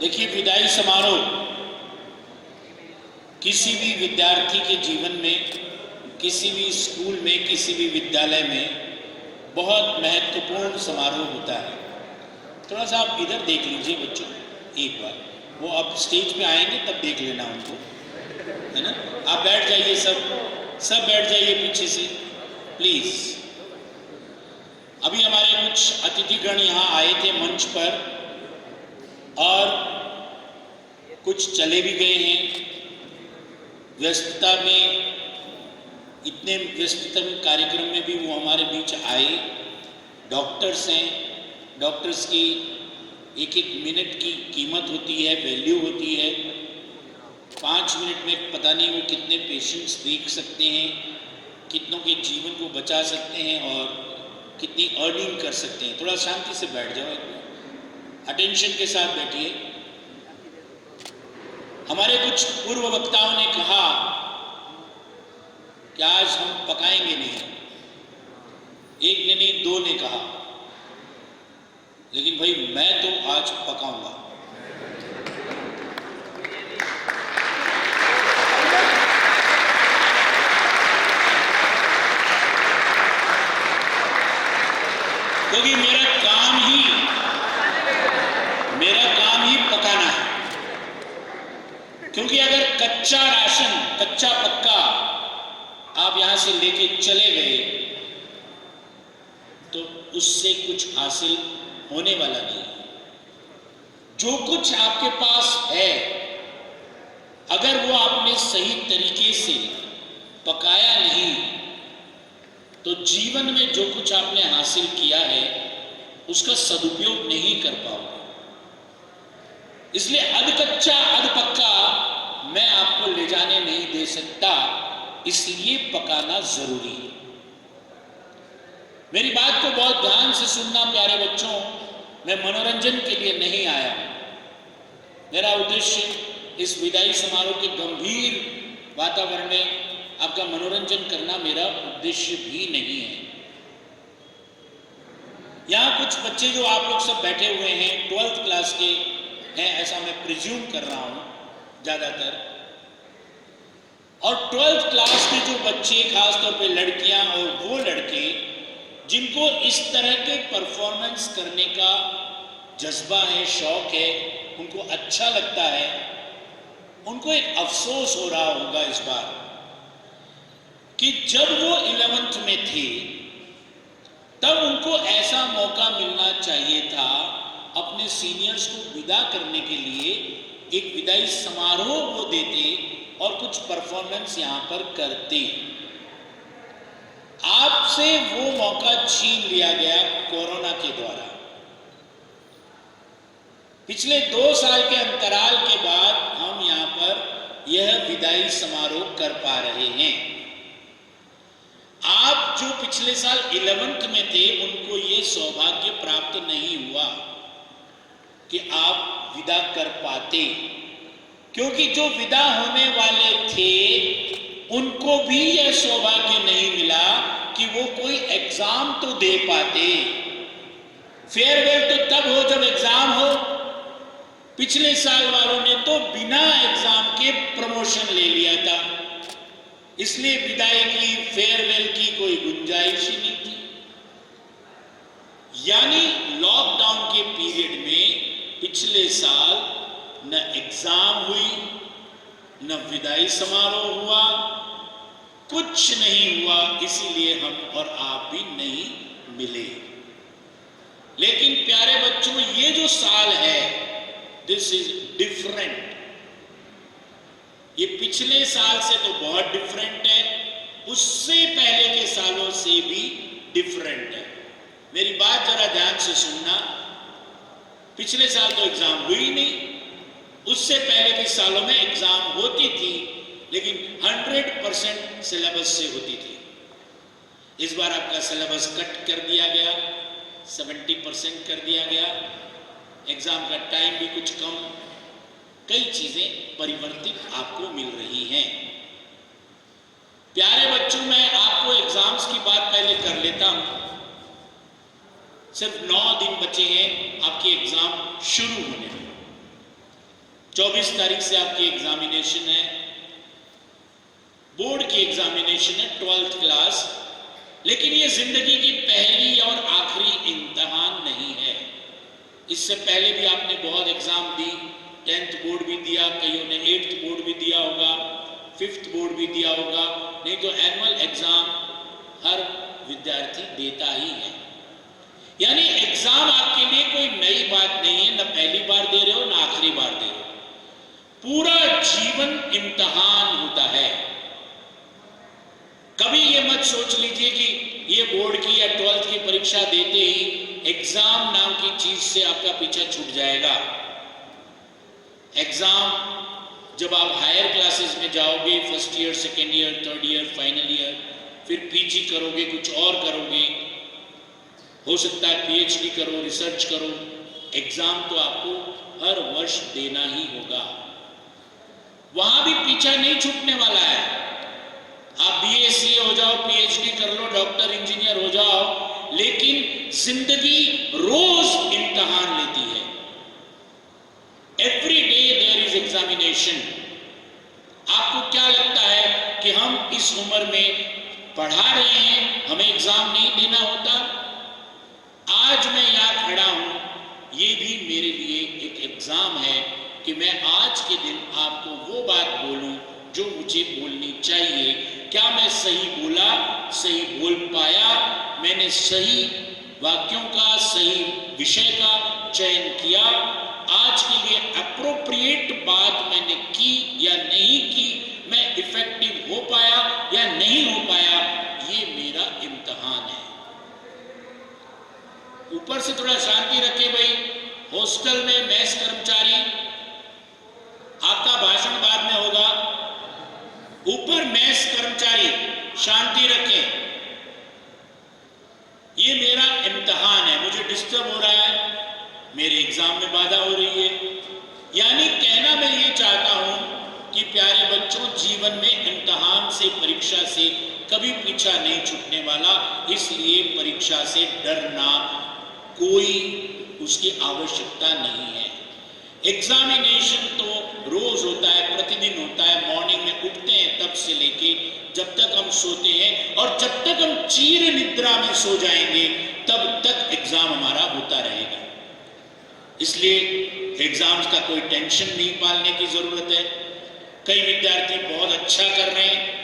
देखिए, विदाई समारोह किसी भी विद्यार्थी के जीवन में, किसी भी स्कूल में, किसी भी विद्यालय में बहुत महत्वपूर्ण समारोह होता है। थोड़ा सा आप इधर देख लीजिए बच्चों, एक बार वो अब स्टेज पे आएंगे तब देख लेना उनको, है ना। आप बैठ जाइए, सब बैठ जाइए पीछे से प्लीज। अभी हमारे कुछ अतिथिगण यहाँ आए थे मंच पर और कुछ चले भी गए हैं। व्यस्तता में, इतने व्यस्ततम कार्यक्रम में भी वो हमारे बीच आए। डॉक्टर्स हैं, डॉक्टर्स की एक एक मिनट की कीमत होती है, वैल्यू होती है। 5 मिनट में पता नहीं वो कितने पेशेंट्स देख सकते हैं, कितनों के जीवन को बचा सकते हैं और कितनी अर्निंग कर सकते हैं। थोड़ा शांति से बैठ जाओ, अटेंशन के साथ बैठिए। हमारे कुछ पूर्व वक्ताओं ने कहा कि आज हम पकाएंगे नहीं, एक ने नहीं, 2 ने कहा, लेकिन भाई मैं तो आज पकाऊंगा। क्योंकि मेरा काम ही पकाना है। क्योंकि अगर कच्चा राशन, कच्चा पक्का आप यहां से लेके चले गए तो उससे कुछ हासिल होने वाला नहीं। जो कुछ आपके पास है, अगर वो आपने सही तरीके से पकाया नहीं तो जीवन में जो कुछ आपने हासिल किया है उसका सदुपयोग नहीं कर पाओगे। इसलिए अध कच्चा अध पक्का मैं आपको ले जाने नहीं दे सकता, इसलिए पकाना जरूरी है। मेरी बात को बहुत ध्यान से सुनना प्यारे बच्चों। मैं मनोरंजन के लिए नहीं आया। मेरा उद्देश्य इस विदाई समारोह के गंभीर वातावरण में आपका मनोरंजन करना मेरा उद्देश्य भी नहीं है। यहां कुछ बच्चे जो आप लोग सब बैठे हुए हैं 12th क्लास के हैं, ऐसा मैं प्रिज्यूम कर रहा हूं ज्यादातर। और 12th क्लास के जो बच्चे, खासतौर पे लड़कियां और वो लड़के जिनको इस तरह के परफॉर्मेंस करने का जज्बा है, शौक है, उनको अच्छा लगता है, उनको एक अफसोस हो रहा होगा इस बार कि जब वो 11th में थे तब उनको ऐसा मौका मिलना चाहिए था अपने सीनियर्स को विदा करने के लिए। एक विदाई समारोह वो देते और कुछ परफॉर्मेंस यहां पर करते। आपसे वो मौका छीन लिया गया कोरोना के द्वारा। पिछले 2 साल के अंतराल के बाद हम यहां पर यह विदाई समारोह कर पा रहे हैं। आप जो पिछले साल 11th में थे उनको ये सौभाग्य प्राप्त नहीं हुआ कि आप विदा कर पाते, क्योंकि जो विदा होने वाले थे उनको भी यह सौभाग्य नहीं मिला कि वो कोई एग्जाम तो दे पाते। फेयरवेल तो तब हो जब एग्जाम हो। पिछले साल वालों ने तो बिना एग्जाम के प्रमोशन ले लिया था, इसलिए विदाई की, फेयरवेल की कोई गुंजाइश ही नहीं थी। यानी लॉकडाउन के पीरियड में पिछले साल न एग्जाम हुई, न विदाई समारोह हुआ, कुछ नहीं हुआ। इसीलिए हम और आप भी नहीं मिले। लेकिन प्यारे बच्चों, ये जो साल है, दिस इज डिफरेंट। ये पिछले साल से तो बहुत डिफरेंट है, उससे पहले के सालों से भी डिफरेंट है। मेरी बात जरा ध्यान से सुनना। पिछले साल तो एग्जाम हुई नहीं, उससे पहले के सालों में एग्जाम होती थी, लेकिन 100% सिलेबस से होती थी। इस बार आपका सिलेबस कट कर दिया गया, 70% कर दिया गया। एग्जाम का टाइम भी कुछ कम, कई चीजें परिवर्तित आपको मिल रही हैं। प्यारे बच्चों, मैं आपको एग्जाम्स की बात पहले कर लेता हूं। सिर्फ 9 दिन बचे हैं आपके एग्जाम शुरू होने में। 24 तारीख से आपकी एग्जामिनेशन है, बोर्ड की एग्जामिनेशन है, 12th क्लास। लेकिन ये जिंदगी की पहली और आखिरी इम्तहान नहीं है। इससे पहले भी आपने बहुत एग्जाम दी, 10th बोर्ड भी दिया, कईयों ने 8th बोर्ड भी दिया होगा, 5th बोर्ड भी दिया होगा, नहीं तो एनुअल एग्जाम हर विद्यार्थी देता ही है। यानी एग्जाम आपके लिए कोई नई बात नहीं है, न पहली बार दे रहे हो न आखिरी बार दे रहे हो, पूरा जीवन इम्तहान होता है। कभी ये मत सोच लीजिए कि ये बोर्ड की या 12th की परीक्षा देते ही एग्जाम नाम की चीज से आपका पीछा छूट जाएगा। एग्जाम जब आप हायर क्लासेस में जाओगे, first year, second year, third year, final year, फिर पीजी करोगे, कुछ और करोगे, हो सकता है पीएचडी करो, रिसर्च करो, एग्जाम तो आपको हर वर्ष देना ही होगा। वहां भी पीछा नहीं छूटने वाला है। आप बीएससी हो जाओ, पीएचडी कर लो, डॉक्टर इंजीनियर हो जाओ, लेकिन जिंदगी रोज इम्तहान लेती है। Every day there is examination. आपको क्या लगता है कि हम इस उम्र में पढ़ा रहे हैं, हमें एग्जाम नहीं देना होता? आज मैं यहां खड़ा हूं, ये भी मेरे लिए एक एग्जाम है कि मैं आज के दिन आपको वो बात बोलूं जो मुझे बोलनी चाहिए। क्या मैं सही बोला, सही बोल पाया, मैंने सही वाक्यों का, सही विषय का चयन किया, आज के लिए अप्रोप्रिएट बात मैंने की या नहीं की, मैं इफेक्टिव हो पाया या नहीं हो पाया, ये मेरा इम्तहान है। ऊपर से थोड़ा शांति रखे भाई। हॉस्टल में मेस कर्मचारी, आपका भाषण बाद में होगा। ऊपर मेस कर्मचारी शांति रखें। ये मेरा इम्तहान है, मुझे डिस्टर्ब हो रहा है, मेरे एग्जाम में बाधा हो रही है। यानी कहना मैं ये चाहता हूं कि प्यारे बच्चों, जीवन में इम्तहान से, परीक्षा से कभी पीछा नहीं छूटने वाला। इसलिए परीक्षा से डरना कोई उसकी आवश्यकता नहीं है। एग्जामिनेशन तो रोज होता है, प्रतिदिन होता है। मॉर्निंग में उठते हैं तब से लेके जब तक हम सोते हैं, और जब तक हम चीर निद्रा में सो जाएंगे तब तक एग्जाम हमारा होता रहेगा। इसलिए एग्जाम्स का कोई टेंशन नहीं पालने की जरूरत है। कई विद्यार्थी बहुत अच्छा कर रहे हैं,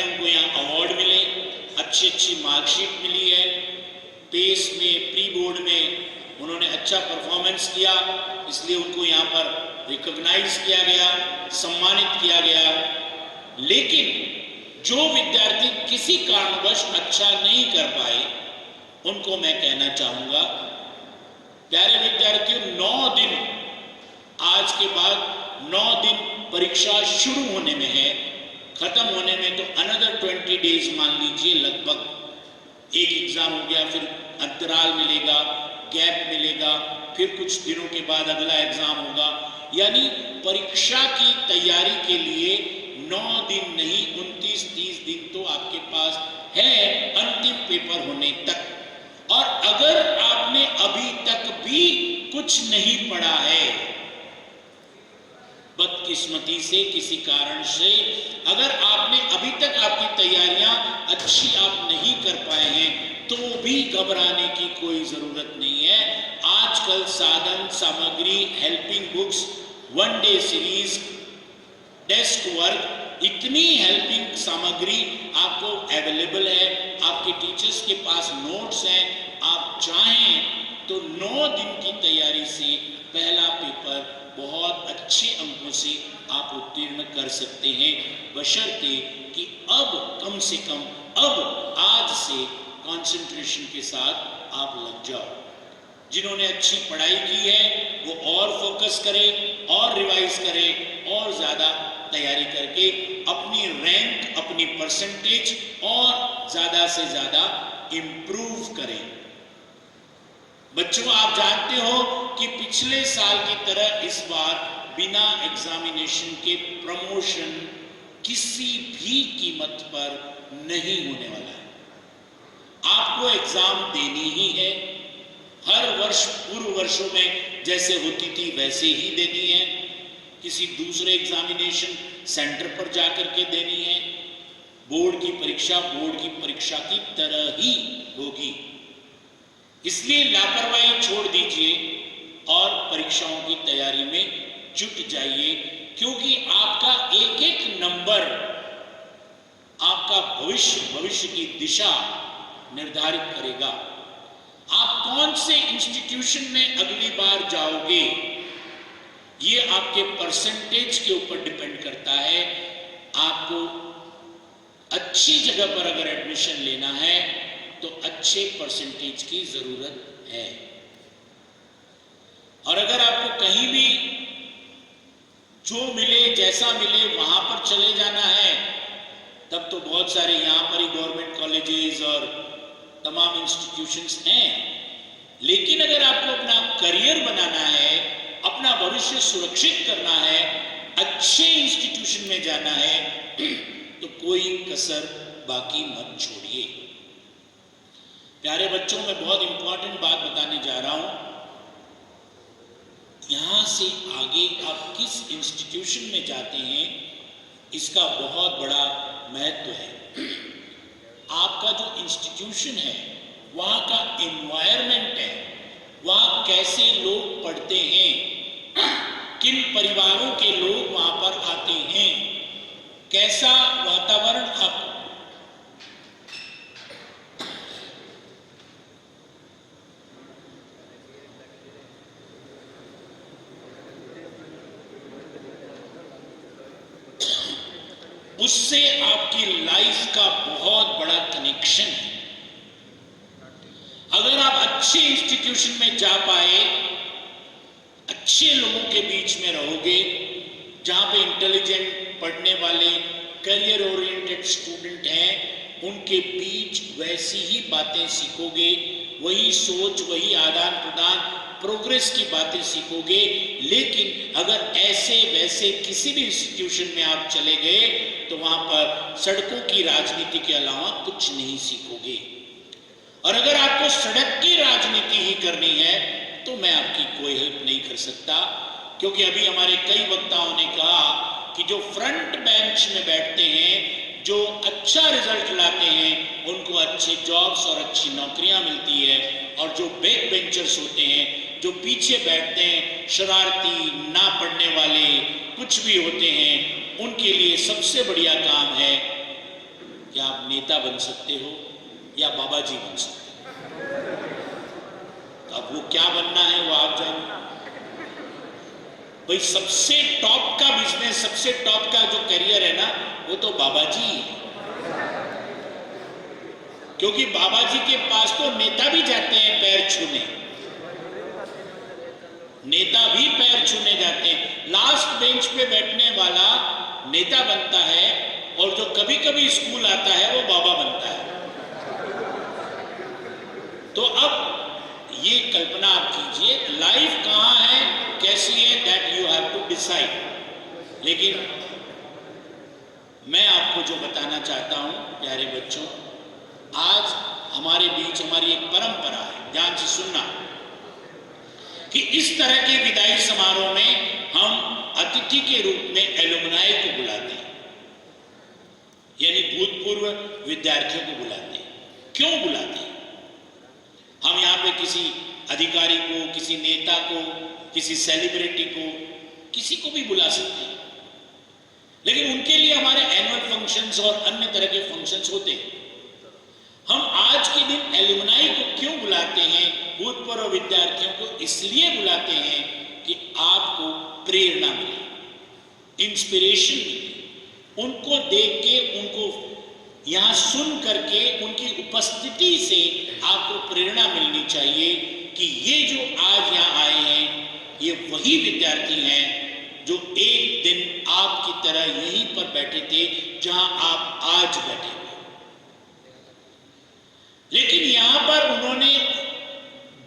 उनको यहाँ अवार्ड मिले, अच्छी मार्कशीट मिली है, पेस में, प्री बोर्ड में उन्होंने अच्छा परफॉर्मेंस किया, इसलिए उनको यहाँ पर रिकॉग्नाइज किया गया, सम्मानित किया गया। लेकिन जो विद्यार्थी किसी कारणवश अच्छा नहीं कर पाए, उनको मैं कहना चाहूंगा, प्यारे विद्यार्थियों, 9 दिन, आज के बाद 9 दिन परीक्षा शुरू होने में है, खत्म होने में तो अनदर 20 डेज मान लीजिए, लगभग एक एग्जाम हो गया, फिर अंतराल मिलेगा, गैप मिलेगा, फिर कुछ दिनों के बाद अगला एग्जाम होगा। यानी परीक्षा की तैयारी के लिए 9 दिन नहीं, 29-30 दिन तो आपके पास है अंतिम पेपर होने तक। और अगर आपने अभी तक भी कुछ नहीं पढ़ा है, बदकिस्मती से, किसी कारण से अगर आपने अभी तक आपकी तैयारियां अच्छी आप नहीं कर पाए हैं, तो भी घबराने की कोई जरूरत नहीं है। आजकल साधन सामग्री, helping books, 1 day series, desk work, इतनी हेल्पिंग सामग्री आपको अवेलेबल है, आपके टीचर्स के पास नोट्स हैं। आप चाहें तो 9 दिन की तैयारी से पहला पेपर बहुत अच्छे अंकों से आप उत्तीर्ण कर सकते हैं, बशर्ते कि अब कम से कम अब आज से कंसंट्रेशन के साथ आप लग जाओ। जिन्होंने अच्छी पढ़ाई की है वो और फोकस करें, और रिवाइज करें, और ज़्यादा तैयारी करके अपनी रैंक, अपनी परसेंटेज और ज़्यादा से ज़्यादा इम्प्रूव करें। बच्चों, आप जानते हो कि पिछले साल की तरह इस बार बिना एग्जामिनेशन के प्रमोशन किसी भी कीमत पर नहीं होने वाला है। आपको एग्जाम देनी ही है, हर वर्ष पूर्व वर्षों में जैसे होती थी वैसे ही देनी है। किसी दूसरे एग्जामिनेशन सेंटर पर जाकर के देनी है। बोर्ड की परीक्षा की तरह ही होगी। इसलिए लापरवाही छोड़ दीजिए और परीक्षाओं की तैयारी में जुट जाइए, क्योंकि आपका एक एक नंबर आपका भविष्य की दिशा निर्धारित करेगा। आप कौन से इंस्टीट्यूशन में अगली बार जाओगे, ये आपके परसेंटेज के ऊपर डिपेंड करता है। आपको अच्छी जगह पर अगर एडमिशन लेना है तो अच्छे परसेंटेज की जरूरत है। और अगर आपको कहीं भी जो मिले जैसा मिले वहां पर चले जाना है, तब तो बहुत सारे यहां पर ही गवर्नमेंट कॉलेजेस और तमाम इंस्टीट्यूशंस हैं। लेकिन अगर आपको अपना करियर बनाना है, अपना भविष्य सुरक्षित करना है, अच्छे इंस्टीट्यूशन में जाना है, तो कोई कसर बाकी मत छोड़िए। प्यारे बच्चों, मैं बहुत इंपॉर्टेंट बात बताने जा रहा हूं। यहां से आगे आप किस इंस्टीट्यूशन में जाते हैं, इसका बहुत बड़ा महत्व है। आपका जो इंस्टीट्यूशन है, वहां का एनवायरनमेंट है, वहां कैसे लोग पढ़ते हैं, किन परिवारों के लोग वहां पर आते हैं, कैसा वातावरण आप उससे आपकी लाइफ का बहुत बड़ा कनेक्शन है। अगर आप अच्छे इंस्टीट्यूशन में जा पाए, अच्छे लोगों के बीच में रहोगे, जहां पे इंटेलिजेंट पढ़ने वाले करियर ओरिएंटेड स्टूडेंट हैं, उनके बीच वैसी ही बातें सीखोगे, वही सोच, वही आदान प्रदान, प्रोग्रेस की बातें सीखोगे। लेकिन अगर ऐसे वैसे किसी भी इंस्टीट्यूशन में आप चले गए तो वहां पर सड़कों की राजनीति के अलावा कुछ नहीं सीखोगे। और अगर आपको सड़क की राजनीति ही करनी है तो मैं आपकी कोई हेल्प नहीं कर सकता, क्योंकि अभी हमारे कई वक्ताओं ने कहा कि जो फ्रंट बेंच में बैठते हैं, जो अच्छा रिजल्ट लाते हैं, उनको अच्छे जॉब्स और अच्छी नौकरियां मिलती है, और जो बैक बेंचर्स होते हैं, जो पीछे बैठते हैं, शरारती, ना पढ़ने वाले, कुछ भी होते हैं, उनके लिए सबसे बढ़िया काम है कि आप नेता बन सकते हो या बाबा जी बन सकते हो। तो अब वो क्या बनना है वो आप जानो। भाई सबसे टॉप का बिजनेस, सबसे टॉप का जो करियर है ना, वो तो बाबा जी है। क्योंकि बाबा जी के पास तो नेता भी जाते हैं पैर छूने, नेता भी पैर छूने जाते हैं। लास्ट बेंच पे बैठने वाला नेता बनता है, और जो कभी कभी स्कूल आता है वो बाबा बनता है। तो अब ये कल्पना आप कीजिए, लाइफ कहां है, कैसी है, that you have to decide. लेकिन मैं आपको जो बताना चाहता हूं प्यारे बच्चों, आज हमारे बीच हमारी एक परंपरा है, ध्यान से सुनना, कि इस तरह के विदाई समारोह में हम अतिथि के रूप में एलुमनाई को बुलाते हैं, यानी भूतपूर्व विद्यार्थियों को बुलाते हैं। क्यों बुलाते हैं? हम यहाँ पे किसी अधिकारी को, किसी नेता को, किसी सेलिब्रिटी को, किसी को भी बुला सकते हैं, लेकिन उनके लिए हमारे एनुअल फंक्शंस और अन्य तरह के फंक्शंस होते हैं। हम आज के दिन एलुमनाई को क्यों बुलाते हैं, भूतपूर्व विद्यार्थियों को इसलिए बुलाते हैं कि आपको प्रेरणा मिले, इंस्पिरेशन मिले, उनको देख के, उनको यहां सुन करके, उनकी उपस्थिति से आपको प्रेरणा मिलनी चाहिए कि ये जो आज यहां आए हैं, ये वही विद्यार्थी हैं जो एक दिन आपकी तरह यहीं पर बैठे थे जहां आप आज बैठे हुए। लेकिन यहां पर उन्होंने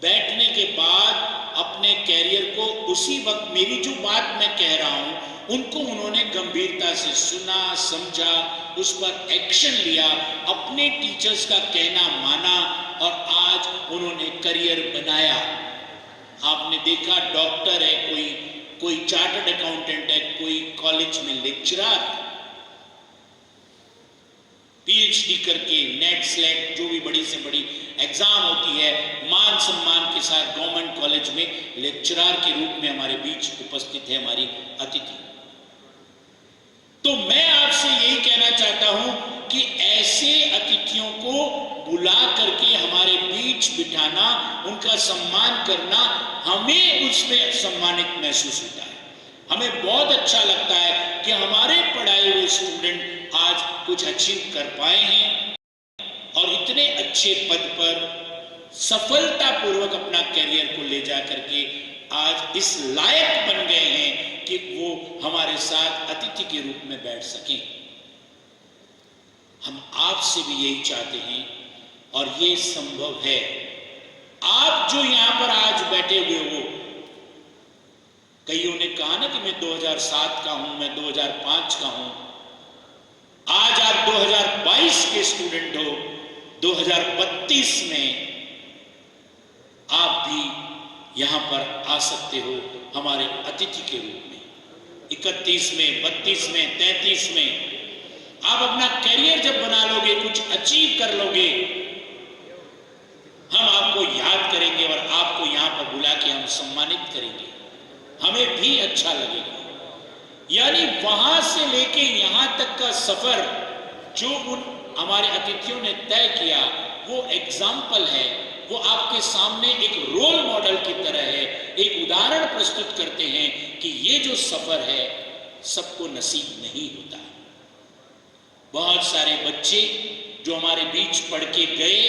बैठने के बाद अपने कैरियर को उसी वक्त, मेरी जो बात मैं कह रहा हूं, उनको उन्होंने गंभीरता से सुना, समझा, उस पर एक्शन लिया, अपने टीचर्स का कहना माना, और आज उन्होंने करियर बनाया। आपने देखा डॉक्टर है कोई, कोई चार्टर्ड अकाउंटेंट है, कोई कॉलेज में लेक्चरर, पीएचडी करके नेट स्लेट जो भी बड़ी से बड़ी एग्जाम होती है, मान सम्मान के साथ गवर्नमेंट कॉलेज में लेक्चरर के रूप में हमारे बीच उपस्थित है हमारी अतिथि। तो मैं आपसे यही कहना चाहता हूं कि ऐसे अतिथियों को बुला करके हमारे बीच बिठाना, उनका सम्मान करना, हमें उसमें सम्मानित महसूस होता है। हमें बहुत अच्छा लगता है कि हमारे पढ़ाए हुए स्टूडेंट आज कुछ अचीव कर पाए हैं और इतने अच्छे पद पर सफलतापूर्वक अपना करियर को ले जा करके आज इस लायक बन गए हैं कि वो हमारे साथ अतिथि के रूप में बैठ सकें। हम आपसे भी यही चाहते हैं और ये संभव है। आप जो यहां पर आज बैठे हुए हो, कईयों ने कहा ना कि मैं 2007 का हूं, मैं 2005 का हूं, आज आप 2022 के स्टूडेंट हो, 2032 में आप भी यहां पर आ सकते हो हमारे अतिथि के रूप में। 31 में, 32 में, 33 में आप अपना करियर जब बना लोगे, कुछ अचीव कर लोगे, हम आपको याद करेंगे और आपको यहां पर बुला के हम सम्मानित करेंगे, हमें भी अच्छा लगेगा। यानी वहां से लेके यहां तक का सफर जो उन हमारे अतिथियों ने तय किया, वो एग्जाम्पल है, वो आपके सामने एक रोल मॉडल की तरह है, एक उदाहरण प्रस्तुत करते हैं कि ये जो सफर है सबको नसीब नहीं होता। बहुत सारे बच्चे जो हमारे बीच पढ़ के गए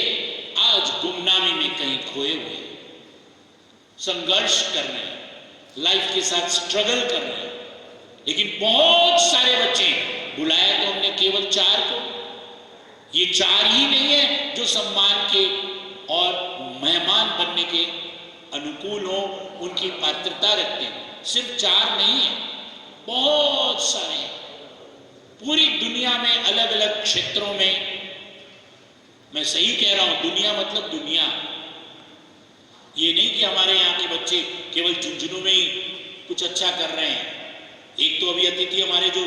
आज गुमनामी में कहीं खोए हुए, संघर्ष कर रहे हैं, लाइफ के साथ स्ट्रगल कर रहे हैं। लेकिन बहुत सारे बच्चे, बुलाया तो हमने केवल 4 को, ये 4 ही नहीं है जो सम्मान के और मेहमान बनने के अनुकूल हो, उनकी पात्रता रखते हैं। सिर्फ 4 नहीं है, बहुत सारे हैं। पूरी दुनिया में अलग अलग क्षेत्रों में, मैं सही कह रहा हूं, दुनिया मतलब दुनिया, ये नहीं कि हमारे यहाँ के बच्चे केवल झुंझुनू में ही कुछ अच्छा कर रहे हैं। एक तो अभी अतिथि हमारे जो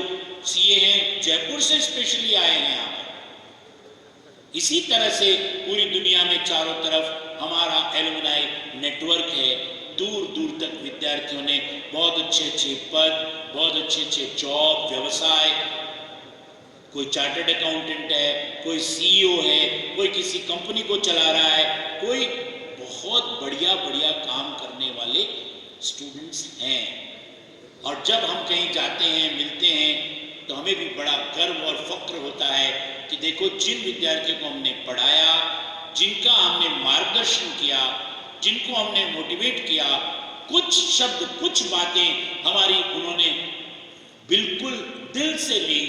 सीए हैं जयपुर से स्पेशली आए हैं यहाँ पर। इसी तरह से पूरी दुनिया में चारों तरफ हमारा एलुमनाई नेटवर्क है। दूर दूर तक विद्यार्थियों ने बहुत अच्छे अच्छे पद, बहुत अच्छे अच्छे जॉब, व्यवसाय, कोई चार्टर्ड अकाउंटेंट है, कोई सीईओ है, कोई किसी कंपनी को चला रहा है, कोई बहुत बढ़िया बढ़िया काम करने वाले स्टूडेंट्स हैं। और जब हम कहीं जाते हैं, मिलते हैं, तो हमें भी बड़ा गर्व और फक्र होता है कि देखो जिन विद्यार्थियों को हमने पढ़ाया, जिनका हमने मार्गदर्शन किया, जिनको हमने मोटिवेट किया, कुछ शब्द, कुछ बातें हमारी उन्होंने बिल्कुल दिल से ली,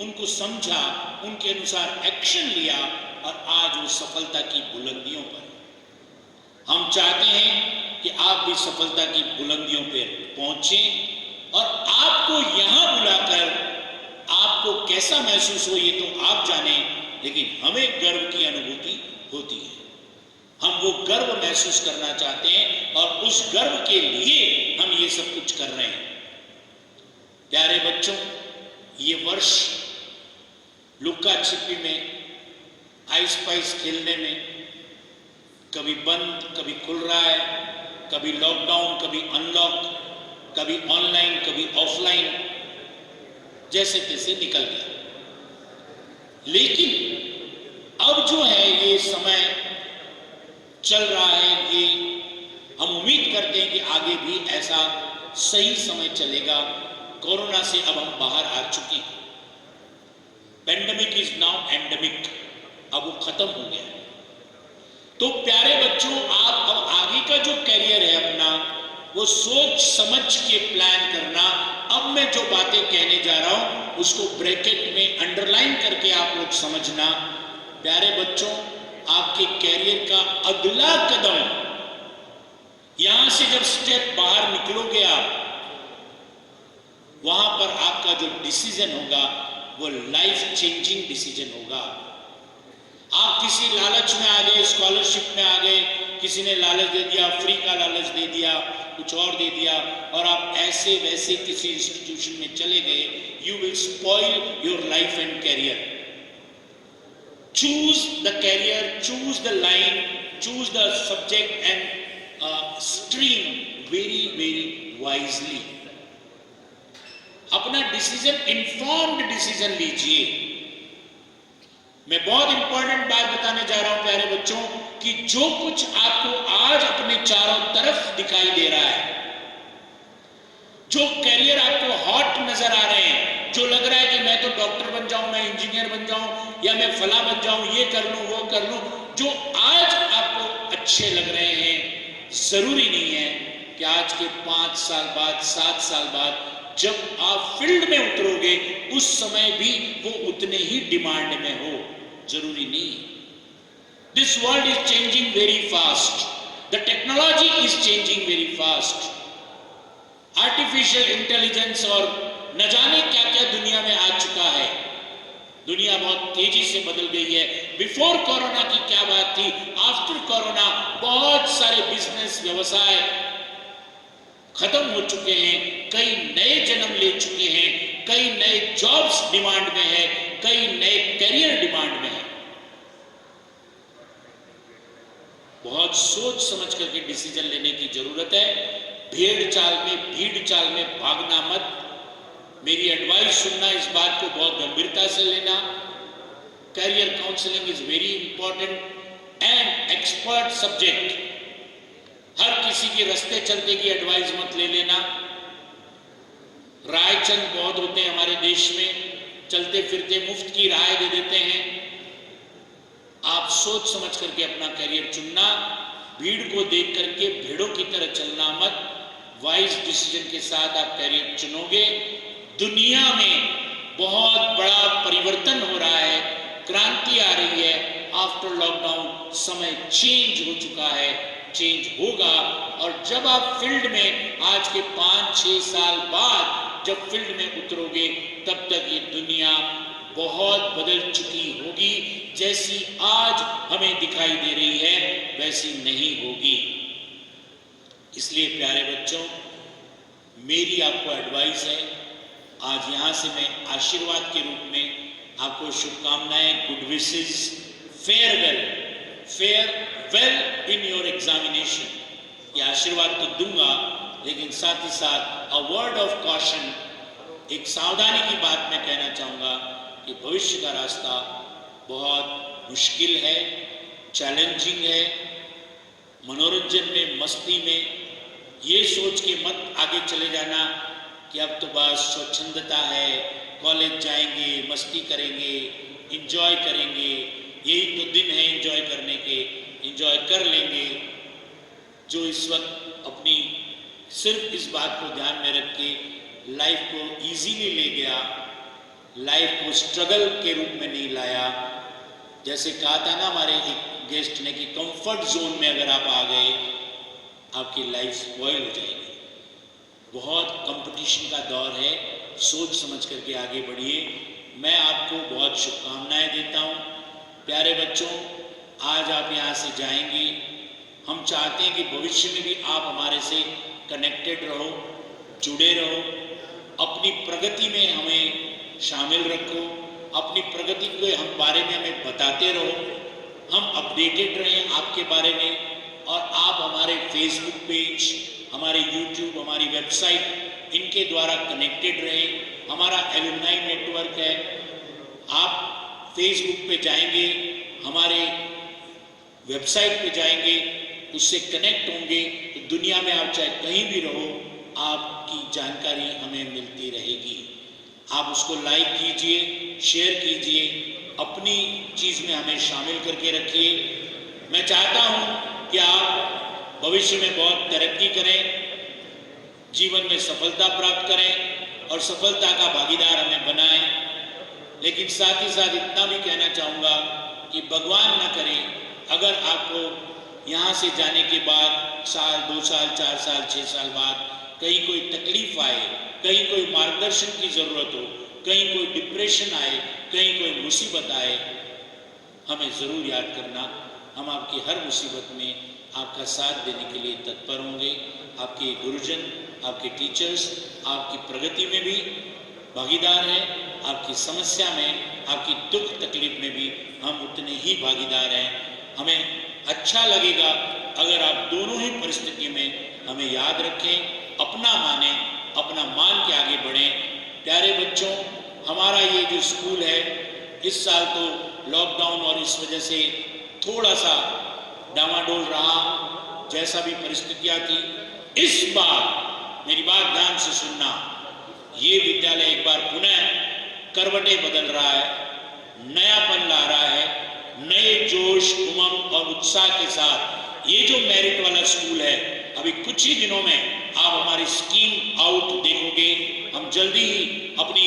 उनको समझा, उनके अनुसार एक्शन लिया और आज वो सफलता की बुलंदियों पर। हम चाहते हैं कि आप भी सफलता की बुलंदियों पर पहुंचें और आपको यहां बुलाकर आपको कैसा महसूस हो ये तो आप जाने, लेकिन हमें गर्व की अनुभूति होती है। हम वो गर्व महसूस करना चाहते हैं और उस गर्व के लिए हम ये सब कुछ कर रहे हैं। प्यारे बच्चों, ये वर्ष लुक्का छिपी में, आइस पाइस खेलने में, कभी बंद कभी खुल रहा है, कभी लॉकडाउन कभी अनलॉक, कभी ऑनलाइन कभी ऑफलाइन, जैसे तैसे निकल गया। लेकिन अब जो है ये समय चल रहा है, ये हम उम्मीद करते हैं कि आगे भी ऐसा सही समय चलेगा। कोरोना से अब हम बाहर आ चुके हैं। पेंडेमिक इज नाउ एंडेमिक, अब वो खत्म हो गया। तो प्यारे बच्चों, आप अब आगे का जो करियर है अपना, वो सोच समझ के प्लान करना। अब मैं जो बातें कहने जा रहा हूं उसको ब्रैकेट में अंडरलाइन करके आप लोग समझना। प्यारे बच्चों, आपके करियर का अगला कदम, यहां से जब स्टेप बाहर निकलोगे आप, वहां पर आपका जो डिसीजन होगा वो लाइफ चेंजिंग डिसीजन होगा। आप किसी लालच में आ गए, स्कॉलरशिप में आ गए, किसी ने लालच दे दिया, फ्री का लालच दे दिया, कुछ और दे दिया और आप ऐसे वैसे किसी इंस्टीट्यूशन में चले गए, you will spoil your life and career. Choose the career, choose the line, choose the subject and stream very very wisely. अपना डिसीजन इन्फॉर्म्ड डिसीजन लीजिए। मैं बहुत इंपॉर्टेंट बात बताने जा रहा हूं प्यारे बच्चों, कि जो कुछ आपको आज अपने चारों तरफ दिखाई दे रहा है, जो करियर आपको हॉट नजर आ रहे हैं, जो लग रहा है कि मैं तो डॉक्टर बन जाऊं, मैं इंजीनियर बन जाऊं, या मैं फला बन जाऊं, ये कर लूं वो कर लूं, जो आज आपको अच्छे लग रहे हैं, जरूरी नहीं है कि आज के 5 साल बाद, 7 साल बाद जब आप फील्ड में उतरोगे उस समय भी वो उतने ही डिमांड में हो, जरूरी नहीं। This world is changing very fast, the technology is changing very fast. Artificial intelligence और न जाने क्या क्या दुनिया में आ चुका है। दुनिया बहुत तेजी से बदल गई है। बिफोर कोरोना की क्या बात थी, आफ्टर कोरोना बहुत सारे बिजनेस व्यवसाय खत्म हो चुके हैं, कई नए जन्म ले चुके हैं, कई नए जॉब्स डिमांड में है, कई नए करियर डिमांड में है। बहुत सोच समझ करके डिसीजन लेने की जरूरत है। भीड़ चाल में भागना मत। मेरी एडवाइस सुनना, इस बात को बहुत गंभीरता से लेना। Career counselling is very important and expert subject. हर किसी के रास्ते चलते की एडवाइस मत ले लेना। राय चंद बहुत होते हैं हमारे देश में, चलते फिरते मुफ्त की राय दे देते हैं। आप सोच समझ करके अपना करियर चुनना। भीड़ को देख करके भेड़ों की तरह चलना मत। वाइज डिसीजन के साथ आप करियर चुनोगे। दुनिया में बहुत बड़ा परिवर्तन हो रहा है, क्रांति आ रही है। आफ्टर लॉकडाउन समय चेंज हो चुका है, चेंज होगा। और जब आप फील्ड में आज के 5-6 साल बाद जब फील्ड में उतरोगे, तब तक ये दुनिया बहुत बदल चुकी होगी। जैसी आज हमें दिखाई दे रही है वैसी नहीं होगी। इसलिए प्यारे बच्चों, मेरी आपको एडवाइस है, आज यहां से मैं आशीर्वाद के रूप में आपको शुभकामनाएं, good wishes, fair well in your examination, ये आशीर्वाद तो दूंगा, लेकिन साथ ही साथ अ वर्ड ऑफ कॉशन, एक सावधानी की बात मैं कहना चाहूंगा कि भविष्य का रास्ता बहुत मुश्किल है, चैलेंजिंग है। मनोरंजन में, मस्ती में ये सोच के मत आगे चले जाना कि अब तो बस स्वच्छंदता है, कॉलेज जाएंगे, मस्ती करेंगे, एंजॉय करेंगे, यही तो दिन है एंजॉय करने के, एंजॉय कर लेंगे। जो इस वक्त अपनी सिर्फ इस बात को ध्यान में रख के लाइफ को इजीली ले गया, लाइफ को स्ट्रगल के रूप में नहीं लाया। जैसे कहा था ना हमारे एक गेस्ट ने कि कंफर्ट जोन में अगर आप आ गए, आपकी लाइफ स्पॉइल हो जाएगी। बहुत कंपटीशन का दौर है, सोच समझ करके आगे बढ़िए। मैं आपको बहुत शुभकामनाएं देता हूं। प्यारे बच्चों, आज आप यहाँ से जाएंगे, हम चाहते हैं कि भविष्य में भी आप हमारे से कनेक्टेड रहो, जुड़े रहो, अपनी प्रगति में हमें शामिल रखो, अपनी प्रगति के हम बारे में हमें बताते रहो, हम अपडेटेड रहें आपके बारे में। और आप हमारे फेसबुक पेज, हमारे यूट्यूब, हमारी वेबसाइट, इनके द्वारा कनेक्टेड रहें। हमारा एलुमनाई नेटवर्क है, आप फेसबुक पे जाएंगे, हमारे वेबसाइट पे जाएंगे, उससे कनेक्ट होंगे तो दुनिया में आप चाहे कहीं भी रहो, आपकी जानकारी हमें मिलती रहेगी। आप उसको लाइक कीजिए, शेयर कीजिए, अपनी चीज़ में हमें शामिल करके रखिए। मैं चाहता हूँ कि आप भविष्य में बहुत तरक्की करें, जीवन में सफलता प्राप्त करें और सफलता का भागीदार हमें बनाएं। लेकिन साथ ही साथ इतना भी कहना चाहूँगा कि भगवान न करें अगर आपको यहाँ से जाने के बाद साल, 2 साल, 4 साल, 6 साल बाद कहीं कोई तकलीफ आए, कहीं कोई मार्गदर्शन की ज़रूरत हो, कहीं कोई डिप्रेशन आए, कहीं कोई मुसीबत आए, हमें ज़रूर याद करना। हम आपकी हर मुसीबत में आपका साथ देने के लिए तत्पर होंगे। आपके गुरुजन, आपके टीचर्स आपकी प्रगति में भी भागीदार हैं, आपकी समस्या में, आपकी दुख तकलीफ में भी हम उतने ही भागीदार हैं। हमें अच्छा लगेगा अगर आप दोनों ही परिस्थिति में हमें याद रखें, अपना माने, अपना मान के आगे बढ़ें। प्यारे बच्चों, हमारा ये जो स्कूल है इस साल तो लॉकडाउन और इस वजह से थोड़ा सा डामाडोल रहा, जैसा भी परिस्थितियां थी। इस बार मेरी बात ध्यान से सुनना, ये विद्यालय एक बार पुनः करवटें बदल रहा है, नयापन ला रहा है, नए जोश, उमंग और उत्साह के साथ। ये जो मेरिट वाला स्कूल है, अभी कुछ ही दिनों में आप हमारी स्कीम आउट देखोगे। हम जल्दी ही अपनी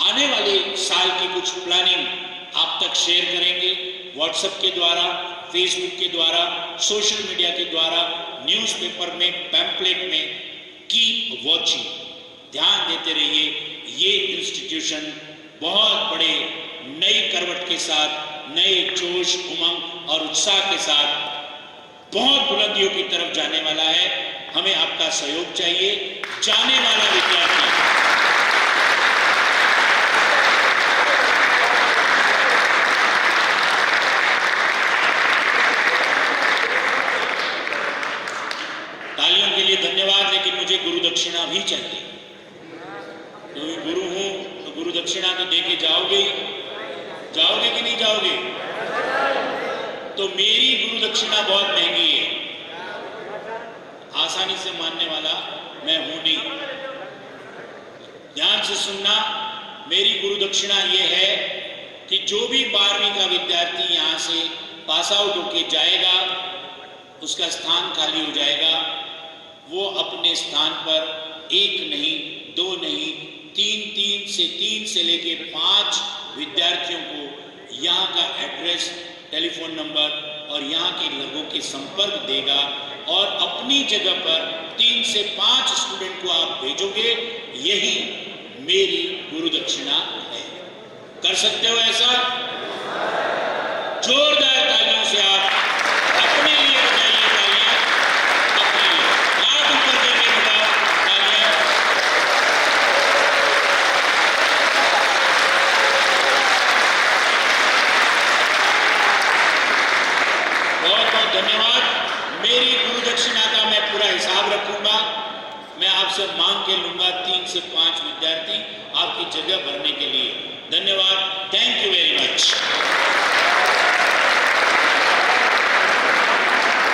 आने वाले साल की कुछ प्लानिंग आप तक शेयर करेंगे, व्हाट्सएप के द्वारा, फेसबुक के द्वारा, सोशल मीडिया के द्वारा, न्यूज़पेपर में, पैम्पलेट में। कीप वॉचिंग, ध्यान देते रहिए। ये इंस्टीट्यूशन बहुत बड़े नई करवट के साथ, नए जोश, उमंग और उत्साह के साथ बहुत बुलंदियों की तरफ जाने वाला है। हमें आपका सहयोग चाहिए। जाने वाला विद्यार्थी तालियों के लिए धन्यवाद, लेकिन मुझे गुरु दक्षिणा भी चाहिए। तो गुरु हूं तो गुरु दक्षिणा तो देके जाओगे कि नहीं जाओगे? तो मेरी गुरु दक्षिणा बहुत महंगी है, आसानी से मानने वाला मैं हूं नहीं। ध्यान से सुनना, मेरी गुरु दक्षिणा यह है कि जो भी 12वीं का विद्यार्थी यहां से पास आउट होके जाएगा, उसका स्थान खाली हो जाएगा। वो अपने स्थान पर 1 नहीं, 2 नहीं, 3 से लेके 5 विद्यार्थियों को यहाँ का एड्रेस, टेलीफोन नंबर और यहाँ के लोगों के संपर्क देगा और अपनी जगह पर 3 से 5 स्टूडेंट को आप भेजोगे। यही मेरी गुरु दक्षिणा है। कर सकते हो ऐसा? जोरदार तालियों से आप अपने लिए बजाइए तालियां, अपने लिए हाथ ऊपर करके बजाओ तालियां। बहुत बहुत धन्यवाद। मेरी गुरु दक्षिणा का मैं पूरा हिसाब रखूंगा। मैं आपसे मांग के लूंगा 3 से 5 विद्यार्थी आपकी जगह भरने के लिए। धन्यवाद। Thank you very much.